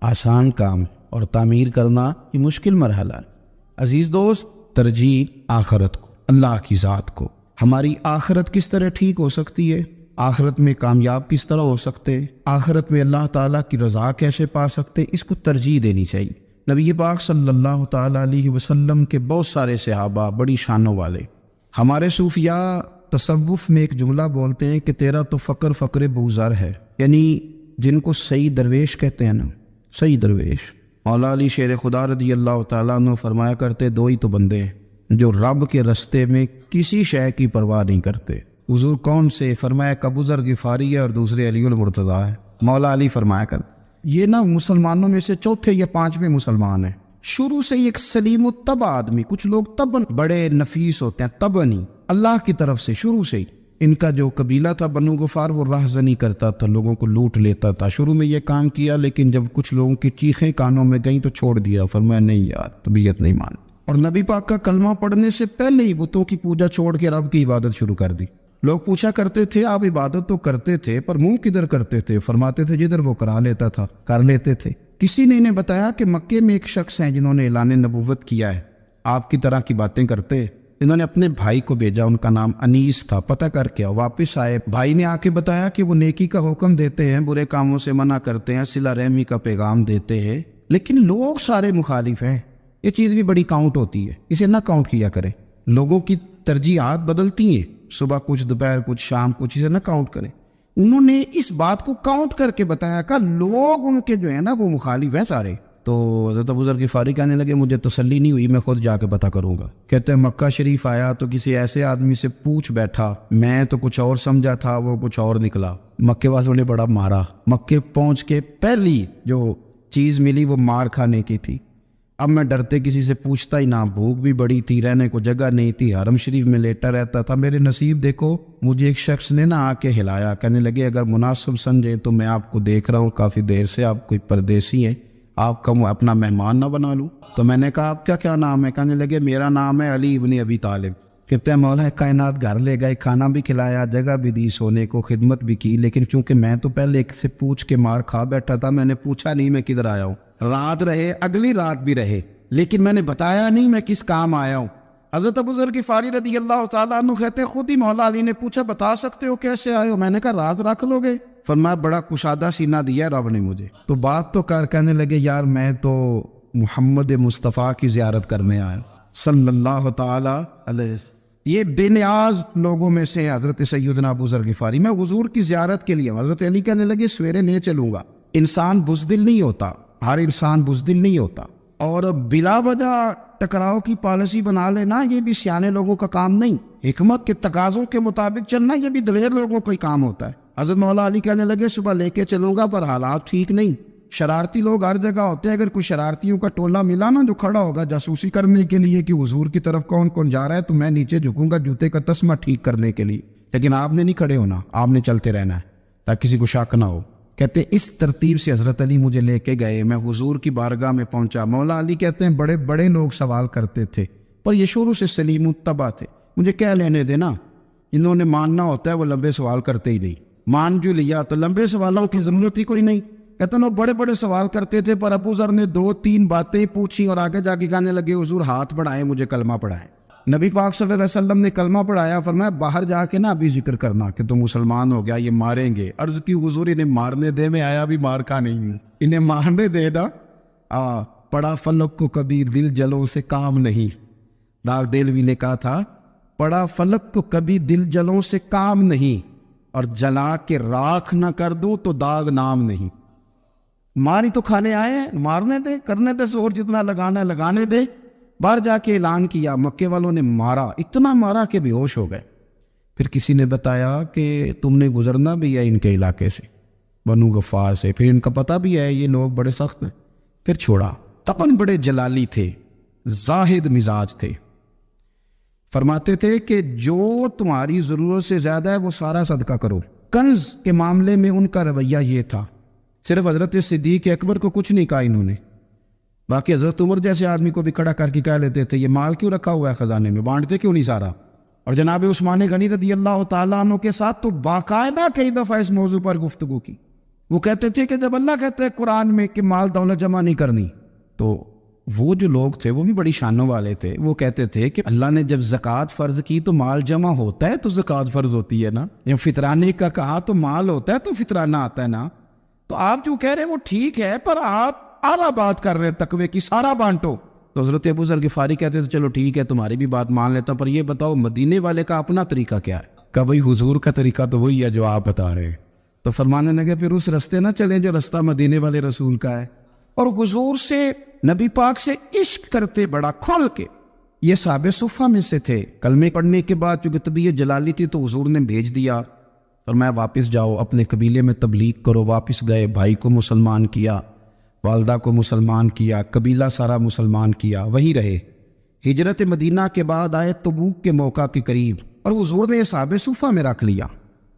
آسان کام ہے اور تعمیر کرنا یہ مشکل مرحلہ ہے۔ عزیز دوست، ترجیح آخرت کو، اللہ کی ذات کو۔ ہماری آخرت کس طرح ٹھیک ہو سکتی ہے؟ آخرت میں کامیاب کس طرح ہو سکتے؟ آخرت میں اللہ تعالیٰ کی رضا کیسے پا سکتے؟ اس کو ترجیح دینی چاہیے۔ نبی پاک صلی اللہ تعالیٰ علیہ وسلم کے بہت سارے صحابہ بڑی شانوں والے، ہمارے صوفیاء تصوف میں ایک جملہ بولتے ہیں کہ تیرا تو فقر بوزر ہے، یعنی جن کو صحیح درویش کہتے ہیں نا، صحیح درویش۔ مولا علی شیر خدا رضی اللہ تعالیٰ عنہ فرمایا کرتے دو ہی تو بندے ہیں جو رب کے رستے میں کسی شے کی پرواہ نہیں کرتے۔ حضور کون سے؟ فرمایا ابوذر غفاری ہے اور دوسرے علی المرتضیٰ ہے۔ مولا علی فرمایا کرتے یہ نا مسلمانوں میں سے چوتھے یا پانچویں مسلمان ہیں، شروع سے ایک سلیم الطبع آدمی، کچھ لوگ طبعاً بڑے نفیس ہوتے ہیں، طبعاً ہی اللہ کی طرف سے شروع سے ہی۔ ان کا جو قبیلہ تھا بنو غفار وہ راہزنی کرتا تھا، لوگوں کو لوٹ لیتا تھا، شروع میں یہ کام کیا لیکن جب کچھ لوگوں کی چیخیں کانوں میں گئیں تو چھوڑ دیا، فرمایا نہیں یار طبیعت نہیں مان، اور نبی پاک کا کلمہ پڑھنے سے پہلے ہی بتوں کی پوجا چھوڑ کے رب کی عبادت شروع کر دی۔ لوگ پوچھا کرتے تھے آپ عبادت تو کرتے تھے پر منہ کدھر کرتے تھے؟ فرماتے تھے جدھر وہ کرا لیتا تھا کر لیتے تھے۔ کسی نے انہیں بتایا کہ مکے میں ایک شخص ہیں جنہوں نے اعلان نبوت کیا ہے، آپ کی طرح کی باتیں کرتے، انہوں نے اپنے بھائی کو بھیجا، ان کا نام انیس تھا، پتہ کر کے واپس آئے، بھائی نے آ کے بتایا کہ وہ نیکی کا حکم دیتے ہیں، برے کاموں سے منع کرتے ہیں، صلہ رحمی کا پیغام دیتے ہیں، لیکن لوگ سارے مخالف ہیں۔ یہ چیز بھی بڑی کاؤنٹ ہوتی ہے، اسے نہ کاؤنٹ کیا کریں، لوگوں کی ترجیحات بدلتی ہیں، صبح کچھ دوپہر کچھ شام کچھ، اسے نہ کاؤنٹ کریں۔ انہوں نے اس بات کو کاؤنٹ کر کے بتایا کہ لوگ ان کے جو ہے نا وہ مخالف ہیں سارے۔ تو حضرت ابوذر غفاری کہنے لگے مجھے تسلی نہیں ہوئی، میں خود جا کے پتہ کروں گا۔ کہتے ہیں مکہ شریف آیا تو کسی ایسے آدمی سے پوچھ بیٹھا، میں تو کچھ اور سمجھا تھا، وہ کچھ اور نکلا۔ مکے والوں نے بڑا مارا، مکے پہنچ کے پہلی جو چیز ملی وہ مار کھانے کی تھی۔ اب میں ڈرتے کسی سے پوچھتا ہی نہ، بھوک بھی بڑی تھی، رہنے کو جگہ نہیں تھی، حرم شریف میں لیٹا رہتا تھا۔ میرے نصیب دیکھو، مجھے ایک شخص نے آ کے ہلایا، کہنے لگے اگر مناسب سمجھے تو میں آپ کو دیکھ رہا ہوں کافی دیر سے، آپ کوئی پردیسی ہیں، آپ کا اپنا مہمان نہ بنا لوں؟ تو میں نے کہا آپ کا کیا نام ہے؟ کہنے لگے میرا نام ہے علی ابن ابی طالب۔ کہتے ہیں مولا کائنات گھر لے گئے، کھانا بھی کھلایا، جگہ بھی دی سونے کو، خدمت بھی کی، لیکن چونکہ میں تو پہلے ایک سے پوچھ کے مار کھا بیٹھا تھا، میں نے پوچھا نہیں میں کدھر آیا ہوں، رات رہے اگلی رات بھی رہے، لیکن میں نے بتایا نہیں میں کس کام آیا ہوں۔ حضرت ابوذر غفاری رضی اللہ تعالیٰ عنہ کہتے ہیں خود ہی مولا علی نے پوچھا بتا سکتے ہو کیسے آئے ہو؟ میں نے کہا راز رکھ لو گے؟ فرمایا بڑا کشادہ سینہ دیا رب نے مجھے. تو بات تو کہنے لگے یار میں تو محمد مصطفیٰ کی زیارت کرنے آیا صلی اللہ تعالی علیہ وسلم. یہ بے نیاز لوگوں میں سے حضرت سیدنا ابو ذر غفاری. میں حضور کی زیارت کے لیے. حضرت علی کہنے لگے سویرے نہیں چلوں گا. انسان بزدل نہیں ہوتا, ہر انسان بزدل نہیں ہوتا, اور بلا وجہ ٹکراؤ کی پالیسی بنا لینا یہ بھی سیانے لوگوں کا کام نہیں. حکمت کے تقاضوں کے مطابق چلنا یہ بھی دلیر لوگوں کا ہی کام ہوتا ہے. حضرت مولا علی کہنے لگے صبح لے کے چلوں گا پر حالات ٹھیک نہیں. شرارتی لوگ ہر جگہ ہوتے ہیں. اگر کوئی شرارتیوں کا ٹولہ ملا نا جو کھڑا ہوگا جاسوسی کرنے کے لیے کہ حضور کی طرف کون کون جا رہا ہے, تو میں نیچے جھکوں گا جوتے کا تسمہ ٹھیک کرنے کے لیے. لیکن آپ نے نہیں کھڑے ہونا, آپ نے چلتے رہنا ہے تاکہ کسی کو شک نہ ہو. کہتے ہیں اس ترتیب سے حضرت علی مجھے لے کے گئے. میں حضور کی بارگاہ میں پہنچا. مولا علی کہتے ہیں بڑے بڑے لوگ سوال کرتے تھے پر یہ شروع سے سلیم الطبع تھے. مجھے کیا لینے دینا, انہوں نے ماننا ہوتا ہے, وہ لمبے سوال کرتے ہی نہیں. مان جو لیا تو لمبے سوالوں کی ضرورت ہی کوئی نہیں. کہتے ہیں وہ بڑے بڑے سوال کرتے تھے پر ابو ذر نے 2-3 باتیں پوچھی اور آگے جا کے کہنے لگے حضور ہاتھ بڑھائیں مجھے کلمہ پڑھائیں. نبی پاک صلی اللہ علیہ وسلم نے کلمہ پڑھایا. فرمایا باہر جا کے نا ابھی ذکر کرنا کہ تم مسلمان ہو گیا, یہ ماریں گے. عرض کی حضور انہیں مارنے دے, میں آیا بھی مار کا نہیں ہوں, انہیں مارنے دے نا. پڑا فلک کو کبھی دل جلوں سے کام نہیں. داغ دلوی نے کہا تھا پڑا فلک کو کبھی دل جلوں سے کام نہیں, اور جلا کے راکھ نہ کر دوں تو داغ نام نہیں. ماری تو کھانے آئے ہیں, مارنے دے, کرنے دے زور جتنا لگانا ہے لگانے دے. باہر جا کے اعلان کیا. مکے والوں نے مارا, اتنا مارا کہ بے ہوش ہو گئے. پھر کسی نے بتایا کہ تم نے گزرنا بھی ہے ان کے علاقے سے, بنو غفار سے, پھر ان کا پتہ بھی ہے یہ لوگ بڑے سخت ہیں. پھر چھوڑا. تپن بڑے جلالی تھے, زاہد مزاج تھے. فرماتے تھے کہ جو تمہاری ضرورت سے زیادہ ہے وہ سارا صدقہ کرو. کنز کے معاملے میں ان کا رویہ یہ تھا. صرف حضرت صدیق اکبر کو کچھ نہیں کہا انہوں نے, باقی حضرت عمر جیسے آدمی کو بھی کھڑا کر کے کہہ لیتے تھے یہ مال کیوں رکھا ہوا ہے خزانے میں, بانٹتے کیوں نہیں سارا. اور جناب عثمان غنی رضی اللہ تعالیٰ عنہ کے ساتھ تو باقاعدہ کئی دفعہ اس موضوع پر گفتگو کی. وہ کہتے تھے کہ جب اللہ کہتے ہیں قرآن میں کہ مال دولت جمع نہیں کرنی, تو وہ جو لوگ تھے وہ بھی بڑی شانوں والے تھے. وہ کہتے تھے کہ اللہ نے جب زکوٰۃ فرض کی تو مال جمع ہوتا ہے تو زکوٰۃ فرض ہوتی ہے نا. جب فطرانے کا کہا تو مال ہوتا ہے تو فطرانہ آتا ہے نا. تو آپ جو کہہ رہے ہیں وہ ٹھیک ہے پر آپ اعلیٰ بات کر رہے ہیں تقوی کی, سارا بانٹو. تو حضرت ابو ذر غفاری کہتے تھے چلو ٹھیک ہے تمہاری بھی بات مان لیتا ہوں, پر یہ بتاؤ مدینے والے کا اپنا طریقہ کیا ہے. کہ بھائی حضور کا طریقہ تو وہی ہے جو آپ بتا رہے ہیں. تو فرمانے لگے پھر اس رستے نہ چلیں جو رستہ مدینے والے رسول کا ہے. اور حضور سے, نبی پاک سے عشق کرتے بڑا کھول کے. یہ صحابہ صفہ میں سے تھے. کلمے پڑھنے کے بعد چونکہ طبیعت جلالی تھی تو حضور نے بھیج دیا, فرمایا واپس جاؤ اپنے قبیلے میں تبلیغ کرو. واپس گئے, بھائی کو مسلمان کیا, والدہ کو مسلمان کیا, قبیلہ سارا مسلمان کیا, وہی رہے. ہجرت مدینہ کے بعد آئے تبوک کے موقع کے قریب, اور حضور نے صحابہ صفہ میں رکھ لیا.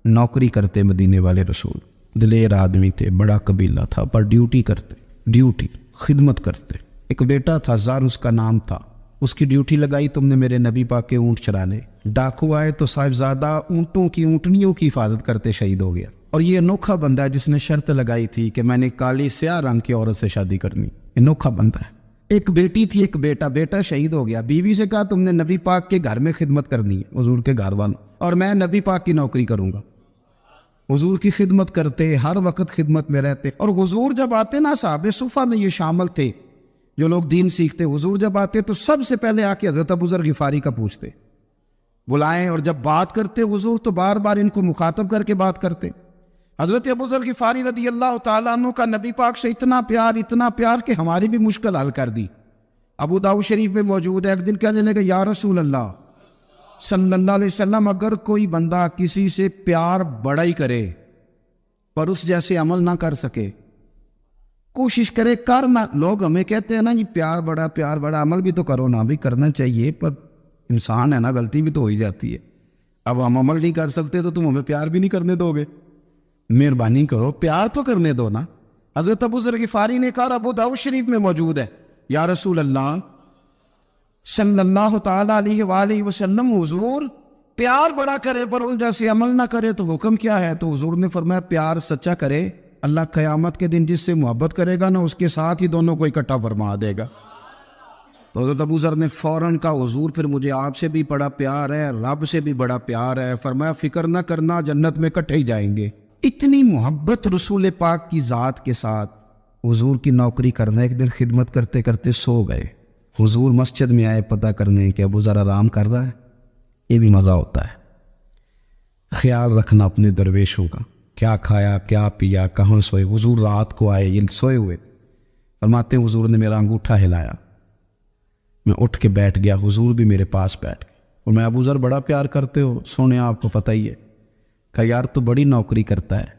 نوکری کرتے مدینے والے رسول, دلیر آدمی تھے, بڑا قبیلہ تھا, پر ڈیوٹی کرتے, ڈیوٹی خدمت کرتے. ایک بیٹا تھا زار اس کا نام تھا, اس کی ڈیوٹی لگائی تم نے میرے نبی پاک کے اونٹ چرانے. ڈاکو آئے تو صاحبزادہ اونٹوں کی اونٹنیوں کی حفاظت کرتے شہید ہو گیا. اور یہ انوکھا بندہ ہے جس نے شرط لگائی تھی کہ میں نے کالی سیاہ رنگ کی عورت سے شادی کرنی. انوکھا بندہ ہے. ایک بیٹی تھی, ایک بیٹا, بیٹا شہید ہو گیا. بیوی سے کہا تم نے نبی پاک کے گھر میں خدمت کرنی ہے, حضور کے گھر والوں, اور میں نبی پاک کی نوکری کروں گا. حضور کی خدمت کرتے, ہر وقت خدمت میں رہتے. اور حضور جب آتے نا, صحابہ صفہ میں یہ شامل تھے جو لوگ دین سیکھتے, حضور جب آتے تو سب سے پہلے آ کے حضرت ابو ذر غفاری کا پوچھتے, بلائیں, اور جب بات کرتے حضور تو بار بار ان کو مخاطب کر کے بات کرتے. حضرت ابو ذر غفاری رضی اللہ تعالیٰ عنہ کا نبی پاک سے اتنا پیار کہ ہماری بھی مشکل حل کر دی. ابو داؤد شریف میں موجود ہے. ایک دن کہنے لگے یا رسول اللہ صلی اللہ علیہ وسلم, اگر کوئی بندہ کسی سے پیار بڑا ہی کرے پر اس جیسے عمل نہ کر سکے, کوشش کرے کرنا. لوگ ہمیں کہتے ہیں نا جی پیار بڑا, عمل بھی تو کرو نا, بھی کرنا چاہیے, پر انسان ہے نا, غلطی بھی تو ہو ہی جاتی ہے. اب ہم عمل نہیں کر سکتے تو تم ہمیں پیار بھی نہیں کرنے دو گے, مہربانی کرو پیار تو کرنے دو نا. حضرت ابو ذر غفاری نے کہا, ابو داؤد شریف میں موجود ہے, یا رسول اللہ صلی اللہ تعالیٰ علیہ وآلہ وسلم, حضور پیار بڑا کرے پر ان جیسے عمل نہ کرے تو حکم کیا ہے؟ تو حضور نے فرمایا پیار سچا کرے, اللہ قیامت کے دن جس سے محبت کرے گا نا اس کے ساتھ ہی دونوں کو اکٹھا فرما دے گا. تو حضرت ابو ذر نے فوراً کہا, حضور پھر مجھے آپ سے بھی بڑا پیار ہے, رب سے بھی بڑا پیار ہے. فرمایا فکر نہ کرنا, جنت میں اکٹھے ہی جائیں گے. اتنی محبت رسول پاک کی ذات کے ساتھ حضور کی نوکری کرنا. ایک دن خدمت کرتے کرتے سو گئے. حضور مسجد میں آئے پتہ کرنے کہ ابو ذر آرام کر رہا ہے. یہ بھی مزہ ہوتا ہے. خیال رکھنا اپنے درویشوں کا، کیا کھایا کیا پیا کہاں سوئے. حضور رات کو آئے، یہ سوئے ہوئے. فرماتے ہیں حضور نے میرا انگوٹھا ہلایا، میں اٹھ کے بیٹھ گیا، حضور بھی میرے پاس بیٹھ گئے. اور میں ابو ذر بڑا پیار کرتے ہو، سونے آپ کو پتہ ہی ہے. کہا یار تو بڑی نوکری کرتا ہے،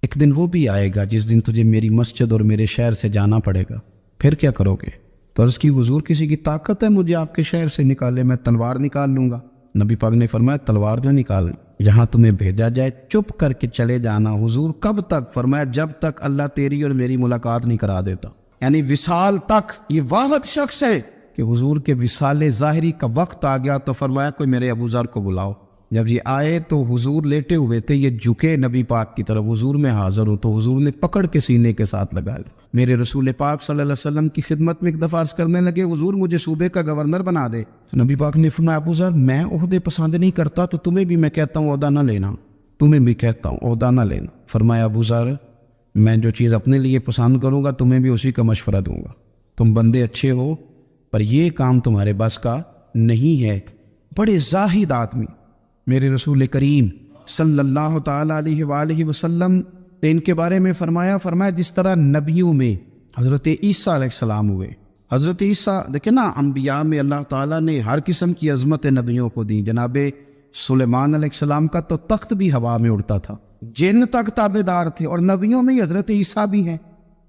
ایک دن وہ بھی آئے گا جس دن تجھے میری مسجد اور میرے شہر سے جانا پڑے گا، پھر کیا کرو گے؟ تو عرض کی حضور کسی کی طاقت ہے مجھے آپ کے شہر سے نکالے؟ میں تلوار نکال لوں گا. نبی پاک نے فرمایا تلوار نہ نکالیں، جہاں تمہیں بھیجا جائے چپ کر کے چلے جانا. حضور کب تک؟ فرمایا جب تک اللہ تیری اور میری ملاقات نہیں کرا دیتا. یعنی وصال تک. یہ واحد شخص ہے کہ حضور کے وصال ظاہری کا وقت آ گیا تو فرمایا کوئی میرے ابو ذر کو بلاؤ. جب یہ آئے تو حضور لیٹے ہوئے تھے، یہ جھکے نبی پاک کی طرف، حضور میں حاضر ہوں. تو حضور نے پکڑ کے سینے کے ساتھ لگا لیا. میرے رسول پاک صلی اللہ علیہ وسلم کی خدمت میں ایک دفعہ عرض کرنے لگے حضور مجھے صوبے کا گورنر بنا دے. تو نبی پاک نے فرمایا ابو ذر میں عہدے پسند نہیں کرتا، تو تمہیں بھی میں کہتا ہوں عہدہ نہ لینا، تمہیں بھی کہتا ہوں عہدہ نہ لینا. فرمایا ابو ذر میں جو چیز اپنے لیے پسند کروں گا تمہیں بھی اسی کا مشورہ دوں گا. تم بندے اچھے ہو پر یہ کام تمہارے بس کا نہیں ہے. بڑے زاہد آدمی میرے رسول کریم صلی اللہ تعالیٰ علیہ وآلہ وسلم نے ان کے بارے میں فرمایا جس طرح نبیوں میں حضرت عیسیٰ علیہ السلام ہوئے. حضرت عیسیٰ دیکھیں نا، انبیاء میں اللہ تعالیٰ نے ہر قسم کی عظمت نبیوں کو دی. جناب سلیمان علیہ السلام کا تو تخت بھی ہوا میں اڑتا تھا، جن تک تابع دار تھے. اور نبیوں میں حضرت عیسیٰ بھی ہیں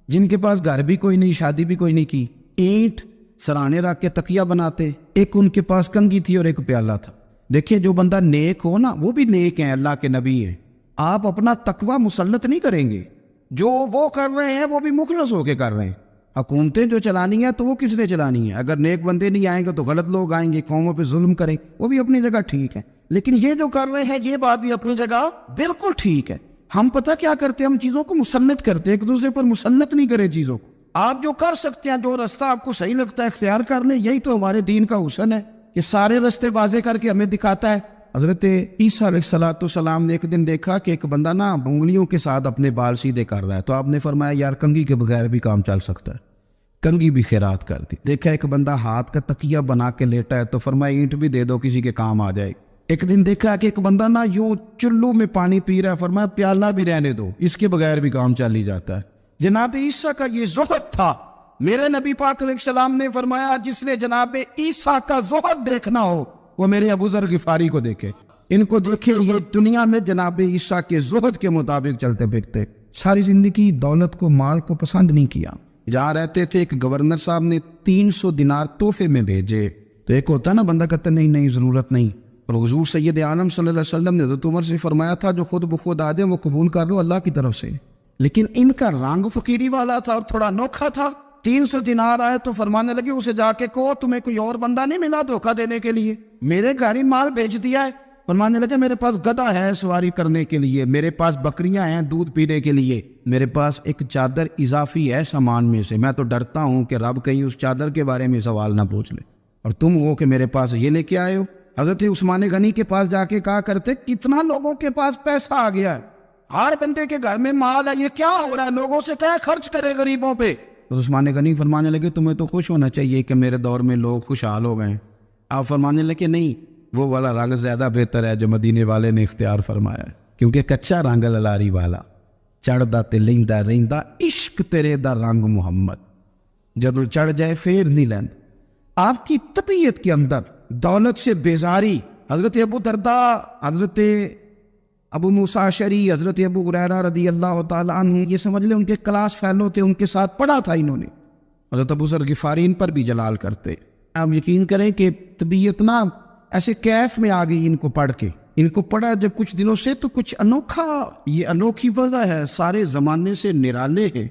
جن کے پاس گھر بھی کوئی نہیں، شادی بھی کوئی نہیں کی، اینٹ سرانے رکھ کے تکیہ بناتے. ایک ان کے پاس کنگھی تھی اور ایک پیالہ تھا. دیکھیے جو بندہ نیک ہو نا وہ بھی نیک ہیں، اللہ کے نبی ہیں. آپ اپنا تقوی مسلط نہیں کریں گے، جو وہ کر رہے ہیں وہ بھی مخلص ہو کے کر رہے ہیں. حکومتیں جو چلانی ہیں تو وہ کس نے چلانی ہیں؟ اگر نیک بندے نہیں آئیں گے تو غلط لوگ آئیں گے، قوموں پہ ظلم کریں، وہ بھی اپنی جگہ ٹھیک ہے. لیکن یہ جو کر رہے ہیں یہ بات بھی اپنی جگہ بالکل ٹھیک ہے. ہم پتہ کیا کرتے ہیں، ہم چیزوں کو مسلط کرتے ہیں، ایک دوسرے پر مسلط نہیں کرے چیزوں کو. آپ جو کر سکتے ہیں، جو رستہ آپ کو صحیح لگتا ہے اختیار کر لیں. یہی تو ہمارے دین کا حسن ہے کہ سارے رستے واضح کر کے ہمیں دکھاتا ہے. حضرت عیسیٰ علیہ السلام نے ایک دن دیکھا کہ ایک بندہ نا انگلیوں کے ساتھ اپنے بال سیدھے کر رہا ہے. تو آپ نے فرمایا یار کنگھی کے بغیر بھی کام چل سکتا ہے، کنگھی بھی خیرات کر دی. دیکھا ایک بندہ ہاتھ کا تکیہ بنا کے لیٹا ہے تو فرمایا اینٹ بھی دے دو کسی کے کام آ جائے. ایک دن دیکھا کہ ایک بندہ نا یوں چلو میں پانی پی رہا ہے، فرمایا پیالہ بھی رہنے دو، اس کے بغیر بھی کام چل ہی جاتا ہے. جناب عیسیٰ کا یہ زہد تھا. میرے نبی پاک علیہ السلام نے فرمایا جس نے جناب عیسیٰ کا زہد دیکھنا ہو وہ میرے ابو ذر غفاری کو دیکھے. ان کو دیکھے، یہ دنیا میں جناب عیسیٰ کے زہد کے مطابق چلتے پھرتے. ساری زندگی دولت کو مال کو پسند نہیں کیا. جہاں رہتے تھے ایک گورنر صاحب نے 300 دینار تحفے میں بھیجے. تو ایک ہوتا نا بندہ کہتا نہیں ضرورت نہیں. اور حضور سید عالم صلی اللہ علیہ وسلم نے حضرت عمر سے فرمایا تھا جو خود بخود آ جائے وہ قبول کر لو اللہ کی طرف سے. لیکن ان کا رنگ فقیری والا تھا اور تھوڑا انوکھا تھا. 300 دینار آئے تو فرمانے لگے اسے جا کے کہو تمہیں کوئی اور بندہ نہیں ملا دھوکہ دینے کے لیے، میرے گھر ہی مال بھیج دیا ہے. فرمانے لگے میرے پاس گدھا ہے سواری کرنے کے لیے، میرے پاس بکریاں ہیں دودھ پینے کے لیے، میرے پاس ایک چادر اضافی ہے سامان میں سے. میں تو ڈرتا ہوں کہ رب کہیں اس چادر کے بارے میں سوال نہ پوچھ لے، اور تم ہو کہ میرے پاس یہ لے کے آئے ہو. حضرت عثمان غنی کے پاس جا کے کہا کرتے کتنا لوگوں کے پاس پیسہ آ گیا ہے، ہر بندے کے گھر میں مال ہے، یہ کیا ہو رہا ہے، لوگوں سے کیا خرچ کرے غریبوں پہ. تو عثمان غنی فرمانے لگے تمہیں تو خوش ہونا چاہیے کہ میرے دور میں لوگ خوشحال ہو گئے. آپ فرمانے لگے نہیں، وہ والا رنگ زیادہ بہتر ہے جو مدینے والے نے اختیار فرمایا ہے، کیونکہ کچا رنگ للاری والا چڑھدا تے لیندا رہندا عشق تیرے دا رنگ محمد، جدو چڑھ جائے پھر نہیں لیند. آپ کی طبیعت کے اندر دولت سے بیزاری. حضرت ابو درداء، حضرت ابو موسیٰ اشعری، حضرت ابو ہریرہ رضی اللہ تعالیٰ عنہ، یہ سمجھ لیں ان کے کلاس فیلو تھے، ان کے ساتھ پڑھا تھا انہوں نے. حضرت ابو ذر غفاری ان پر بھی جلال کرتے. آپ یقین کریں کہ طبیعت نا ایسے کیف میں آ گئی ان کو پڑھ کے. ان کو پڑھا جب کچھ دنوں سے تو کچھ انوکھا، یہ انوکھی وجہ ہے، سارے زمانے سے نرالے ہیں.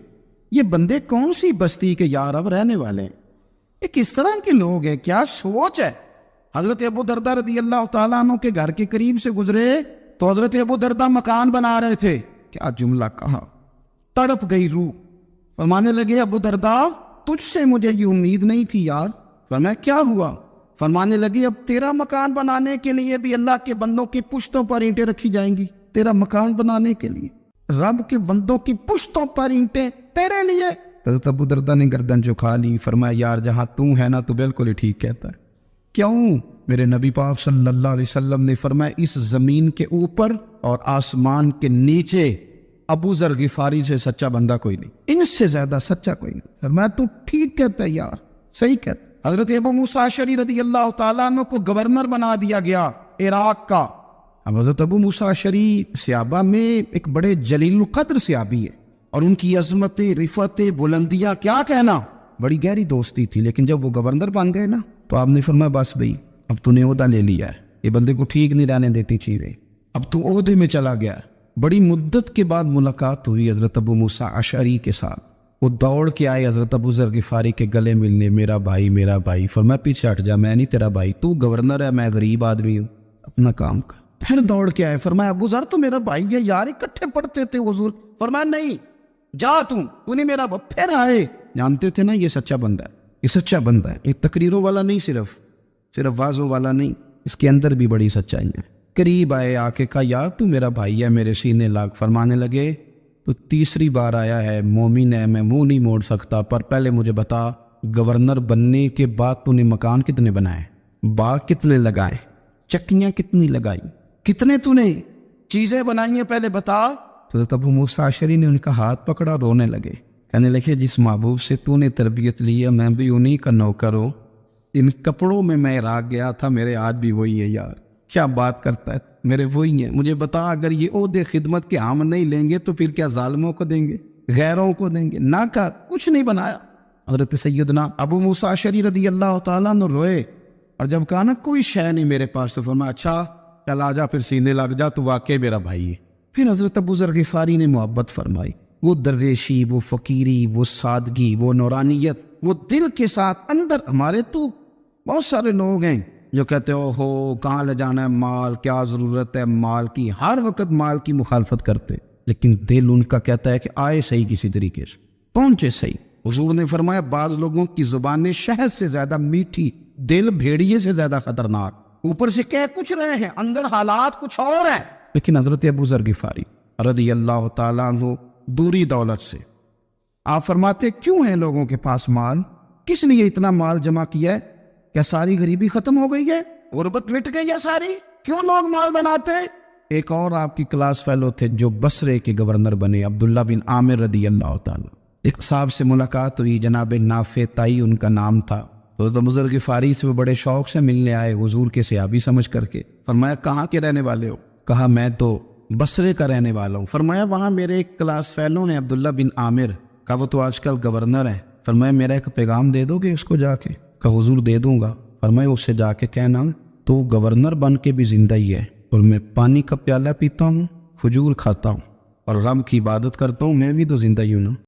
یہ بندے کون سی بستی کے یار اب رہنے والے ہیں، یہ کس طرح کے لوگ ہیں، کیا سوچ ہے. حضرت ابو درداء رضی اللہ تعالیٰ عنہ کے گھر کے قریب سے گزرے تو حضرت ابو درداء مکان بنا رہے تھے. کیا جملہ کہا، تڑپ گئی روح. فرمانے لگے ابو درداء تجھ سے مجھے یہ امید نہیں تھی یار. فرمایا کیا ہوا؟ فرمانے لگے اب تیرا مکان بنانے کے لیے بھی اللہ کے بندوں کی پشتوں پر اینٹیں رکھی جائیں گی، تیرا مکان بنانے کے لیے، رب کے بندوں کی پشتوں پر اینٹیں تیرے لیے۔ حضرت ابو درداء نے گردن جھکا لی، فرمایا یار جہاں تو ہے نا تو بالکل ہی ٹھیک کہتا ہے۔ کیوں؟ میرے نبی پاک صلی اللہ علیہ وسلم نے فرمایا اس زمین کے اوپر اور آسمان کے نیچے ابو ذر غفاری سے سچا بندہ کوئی نہیں، ان سے زیادہ سچا کوئی نہیں۔ فرمایا تو ٹھیک کہتا ہے یار، صحیح کہتا۔ حضرت ابو موسیٰ اشعری رضی اللہ تعالیٰ عنہ کو گورنر بنا دیا گیا عراق کا۔ اب حضرت ابو موسیٰ اشعری صحابہ میں ایک بڑے جلیل القدر صحابی ہے، اور ان کی عظمت، رفعت، بلندیاں کیا کہنا، بڑی گہری دوستی تھی۔ لیکن جب وہ گورنر بن گئے نا تو آپ نے فرمایا بس بھئی اب تو نے عہدہ لے لیا ہے، یہ بندے کو ٹھیک نہیں رہنے دیتی چیزیں، اب تو عہدے میں چلا گیا۔ بڑی مدت کے بعد ملاقات ہوئی حضرت ابو موسیٰ اشعری کے ساتھ، وہ دوڑ کے آئے حضرت ابو ذر غفاری کے گلے ملنے، میرا بھائی میرا بھائی۔ فرمایا پیچھے ہٹ جا، میں نہیں تیرا بھائی، تو گورنر ہے، میں غریب آدمی ہوں، اپنا کام کر۔ پھر دوڑ کے آئے، فرمایا ابو ذر تو میرا بھائی ہے یار، اکٹھے پڑھتے تھے حضور۔ فرمایا نہیں جا تو نہیں میرا بھائی۔ پھر آئے، جانتے تھے نا یہ سچا بندہ ہے، یہ سچا بندہ ہے، یہ تقریروں والا نہیں، صرف وعظوں والا نہیں، اس کے اندر بھی بڑی سچائی ہے۔ قریب آئے، آ کے کہا یار تو میرا بھائی ہے، میرے سینے لاگ۔ فرمانے لگے تو تیسری بار آیا ہے، مومن ہے، میں منہ نہیں موڑ سکتا، پر پہلے مجھے بتا گورنر بننے کے بعد تو نے مکان کتنے بنائے، باغ کتنے لگائے، چکیاں کتنی لگائی، کتنے تو نے چیزیں بنائی ہیں، پہلے بتا۔ تو حضرت ابو موسیٰ اشعری نے ان کا ہاتھ پکڑا، رونے لگے، کہنے لگے جس محبوب سے تو نے تربیت لی ہے میں بھی انہی کا نوکر ہوں، ان کپڑوں میں میں عراق گیا تھا، میرے آج بھی وہی ہے یار، کیا بات کرتا ہے، میرے وہی ہیں۔ مجھے بتا اگر یہ عہدے خدمت کے ہم نہیں لیں گے تو پھر کیا ظالموں کو دیں گے، غیروں کو دیں گے؟ نہ کر، کچھ نہیں بنایا۔ حضرت سیدنا ابو موسیٰ اشعری رضی اللہ تعالیٰ عنہ روئے، اور جب کہا نا کوئی شے نہیں میرے پاس، تو فرمایا اچھا چل آ جا، پھر سینے لگ جا، تو واقعی میرا بھائی ہے۔ پھر حضرت ابو ذر غفاری نے محبت فرمائی، وہ درویشی، وہ فقیری، وہ سادگی، وہ نورانیت، وہ دل کے ساتھ اندر۔ ہمارے تو بہت سارے لوگ ہیں جو کہتے ہو کہاں لے جانا ہے مال، کیا ضرورت ہے مال کی، ہر وقت مال کی مخالفت کرتے، لیکن دل ان کا کہتا ہے کہ آئے صحیح کسی طریقے سے، پہنچے صحیح۔ حضور نے فرمایا بعض لوگوں کی زبانیں شہد سے زیادہ میٹھی، دل بھیڑیے سے زیادہ خطرناک، اوپر سے کہہ کچھ رہے ہیں اندر حالات کچھ اور ہیں۔ لیکن حضرت ابو ذر غفاری رضی اللہ تعالیٰ عنہ دوری دولت سے، آپ فرماتے کیوں ہیں لوگوں کے پاس مال، کس لیے اتنا مال جمع کیا ہے؟ کیا ساری غریبی ختم ہو گئی ہے، غربت مٹ گئی ہے ساری، کیوں لوگ مال بناتے؟ ایک اور آپ کی کلاس فیلو تھے جو بصرے کے گورنر بنے، عبداللہ بن عامر رضی اللہ تعالیٰ۔ ایک صاحب سے ملاقات ہوئی، جناب نافع تائی ان کا نام تھا، تو حضرت ابو ذر غفاری سے وہ بڑے شوق سے ملنے آئے، حضور کے صحابی سمجھ کر کے۔ فرمایا کہاں کے رہنے والے ہو؟ کہا میں تو بصرے کا رہنے والا ہوں۔ فرمایا وہاں میرے ایک کلاس فیلو ہیں عبداللہ بن عامر، کہا وہ تو آج کل گورنر ہے۔ فرمایا میرا ایک پیغام دے دو گے اس کو جا کے؟ کہا حضور دے دوں گا۔ فرمایا اس سے جا کے کہنا تو گورنر بن کے بھی زندہ ہی ہے، اور میں پانی کا پیالہ پیتا ہوں، کھجور کھاتا ہوں، اور رب کی عبادت کرتا ہوں، میں بھی تو زندہ ہی ہوں نا۔